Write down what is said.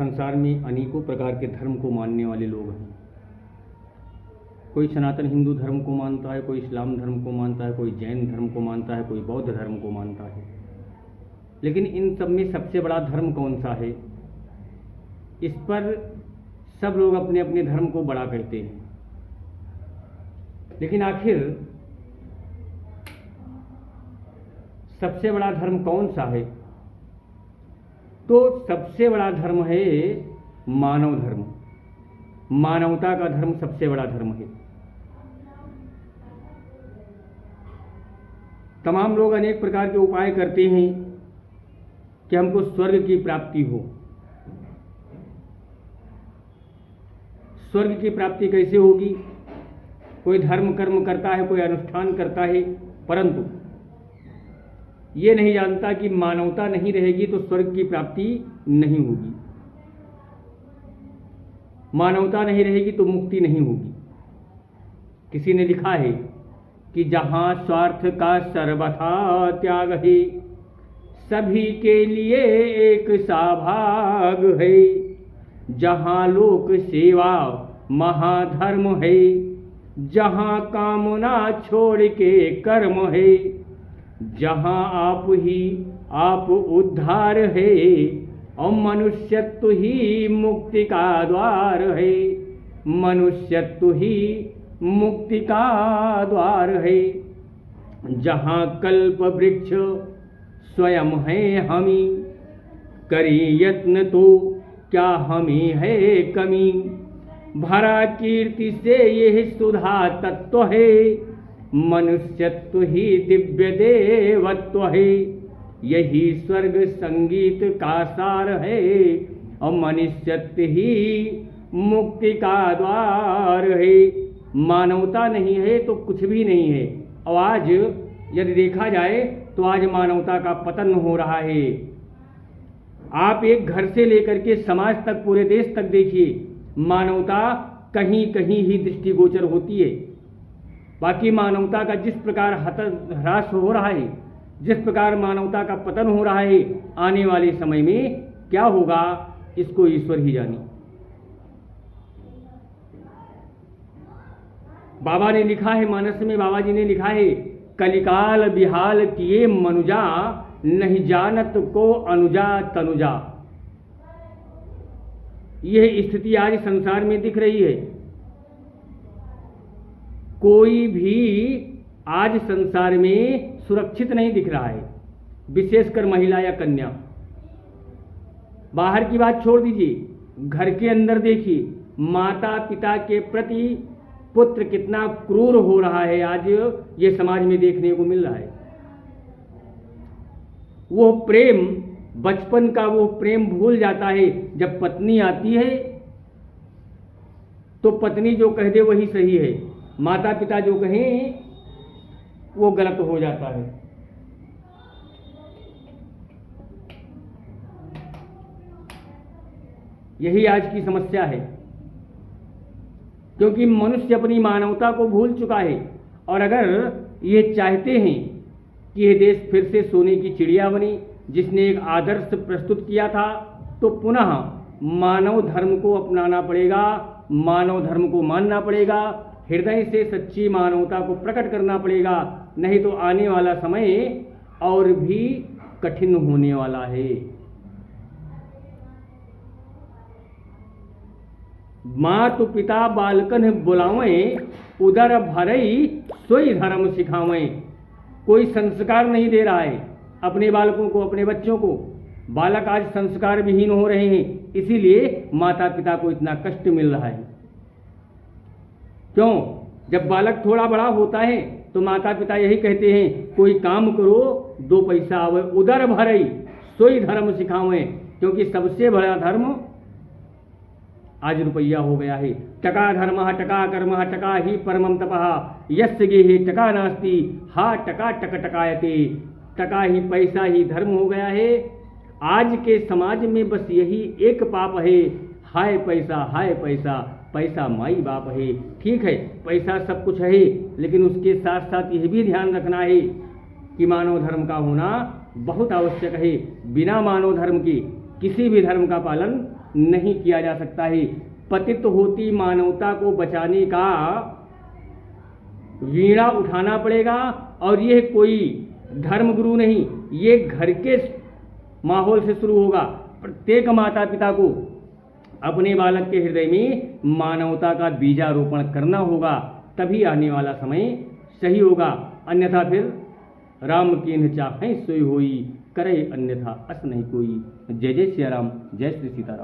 संसार में अनेकों प्रकार के धर्म को मानने वाले लोग हैं। कोई सनातन हिंदू धर्म को मानता है, कोई इस्लाम धर्म को मानता है, कोई जैन धर्म को मानता है, कोई बौद्ध धर्म को मानता है। लेकिन इन सब में सबसे बड़ा धर्म कौन सा है? इस पर सब लोग अपने अपने धर्म को बड़ा कहते हैं। लेकिन आखिर सबसे बड़ा धर्म कौन सा है? तो सबसे बड़ा धर्म है मानव धर्म। मानवता का धर्म सबसे बड़ा धर्म है। तमाम लोग अनेक प्रकार के उपाय करते हैं कि हमको स्वर्ग की प्राप्ति हो। स्वर्ग की प्राप्ति कैसे होगी? कोई धर्म कर्म करता है, कोई अनुष्ठान करता है, परंतु ये नहीं जानता कि मानवता नहीं रहेगी तो स्वर्ग की प्राप्ति नहीं होगी। मानवता नहीं रहेगी तो मुक्ति नहीं होगी। किसी ने लिखा है कि जहाँ स्वार्थ का सर्वथा त्याग है, सभी के लिए एक सा भाग है। जहाँ लोक सेवा महाधर्म है, जहाँ कामना छोड़ के कर्म है, जहाँ आप उद्धार है और मनुष्यत्व ही मुक्ति का द्वार है। मनुष्यत्व ही मुक्ति का द्वार है। जहाँ कल्प वृक्ष स्वयं है हमी, करी यत्न तो क्या हमी है कमी। भरा कीर्ति से यह सुधा तत्व है, मनुष्यत्व ही दिव्य देवत्व है। यही स्वर्ग संगीत का सार है और मनुष्यत्व ही मुक्ति का द्वार है। मानवता नहीं है तो कुछ भी नहीं है। और आज यदि देखा जाए तो आज मानवता का पतन हो रहा है। आप एक घर से लेकर के समाज तक, पूरे देश तक देखिए, मानवता कहीं कहीं ही दृष्टिगोचर होती है। बाकी मानवता का जिस प्रकार ह्रास हो रहा है, जिस प्रकार मानवता का पतन हो रहा है, आने वाले समय में क्या होगा इसको ईश्वर ही जाने। बाबा ने लिखा है, मानस में बाबा जी ने लिखा है, कलिकाल बिहाल किए मनुजा, नहीं जानत को अनुजा तनुजा। यह स्थिति आज संसार में दिख रही है। कोई भी आज संसार में सुरक्षित नहीं दिख रहा है, विशेषकर महिला या कन्या। बाहर की बात छोड़ दीजिए, घर के अंदर देखिए, माता पिता के प्रति पुत्र कितना क्रूर हो रहा है, आज ये समाज में देखने को मिल रहा है। वो प्रेम, बचपन का वो प्रेम भूल जाता है। जब पत्नी आती है तो पत्नी जो कह दे वही सही है, माता पिता जो कहें वो गलत हो जाता है। यही आज की समस्या है, क्योंकि मनुष्य अपनी मानवता को भूल चुका है। और अगर ये चाहते हैं कि यह देश फिर से सोने की चिड़िया बने, जिसने एक आदर्श प्रस्तुत किया था, तो पुनः मानव धर्म को अपनाना पड़ेगा, मानव धर्म को मानना पड़ेगा, हृदय से सच्ची मानवता को प्रकट करना पड़ेगा। नहीं तो आने वाला समय और भी कठिन होने वाला है। मातु पिता बालकन बुलावें, उदर भरई सोई धर्म सिखावें। कोई संस्कार नहीं दे रहा है अपने बालकों को, अपने बच्चों को। बालक आज संस्कार विहीन हो रहे हैं, इसीलिए माता पिता को इतना कष्ट मिल रहा है। क्यों? जब बालक थोड़ा बड़ा होता है तो माता पिता यही कहते हैं, कोई काम करो, 2 पैसा आवे, उदर भरई सोई धर्म सिखावें। क्योंकि सबसे बड़ा धर्म आज रुपया हो गया है। टका धर्मः टका कर्मः टका ही परमं तपः, यस्य गेहे टका नास्ति हा टका टक टकायते। टका ही, पैसा ही धर्म हो गया है। आज के समाज में बस यही एक पाप है, हाय पैसा, हाय पैसा। पैसा माई बाप है। ठीक है, पैसा सब कुछ है, लेकिन उसके साथ साथ यह भी ध्यान रखना है कि मानव धर्म का होना बहुत आवश्यक है। बिना मानव धर्म के किसी भी धर्म का पालन नहीं किया जा सकता है। पतित होती मानवता को बचाने का वीणा उठाना पड़ेगा, और यह कोई धर्मगुरु नहीं, ये घर के माहौल से शुरू होगा। प्रत्येक माता पिता को अपने बालक के हृदय में मानवता का बीजारोपण करना होगा, तभी आने वाला समय सही होगा। अन्यथा फिर राम कीन्ह चाहें सोई होई, करे अन्यथा अस नहीं कोई। जय जय सिया राम, जय श्री सीताराम।